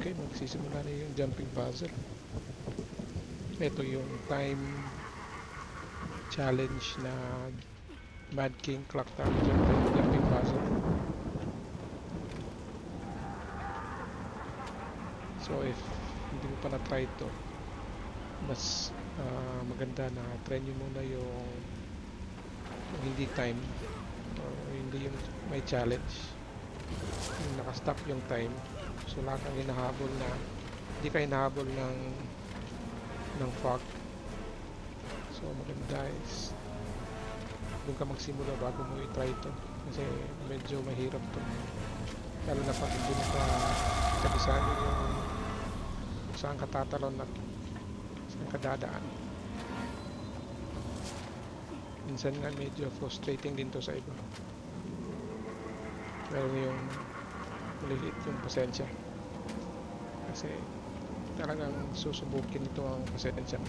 Okay, magsisimula na yung jumping puzzle. Ito yung time challenge na Mad King Clock Tower jumping puzzle. So if hindi mo pa na-try ito, mas maganda na try nyo muna yung hindi time or hindi yung may challenge, yung naka-stop yung time. So lahat ang hinahabol na hindi ka hinahabol ng fog. So maganda is doon ka magsimula bago mo i-try ito kasi medyo mahirap to, lalo na pag hindi mo pa kabisado yung saan ka tatalon at saan ka dadaan. Minsan nga medyo frustrating din to sa iba, pero yung maliliit yung pasensya kasi talagang susubukin ito ang pasensya.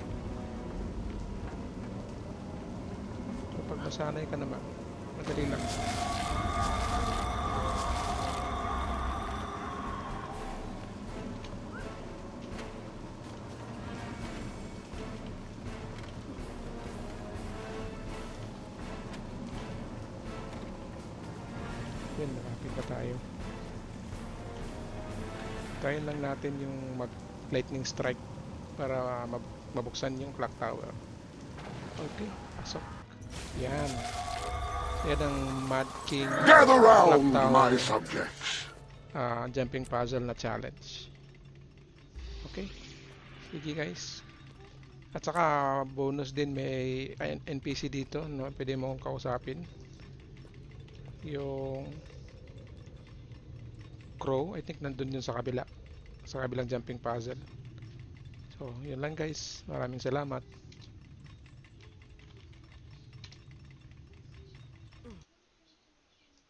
So pag masanay ka naman, madali lang. Yan, nakapit pa tayo. Try lang natin yung mag lightning strike para mabuksan yung clock tower. Okay, pasok. Yan. Yan ang Mad King Gather Clock round, Tower my subjects. jumping puzzle na challenge. Okay, sige guys. At saka bonus din, may NPC dito, no? Pwede mo kausapin. Yung crow, I think nandun yun sa kabila, sa kabilang jumping puzzle. So yun lang guys, maraming salamat.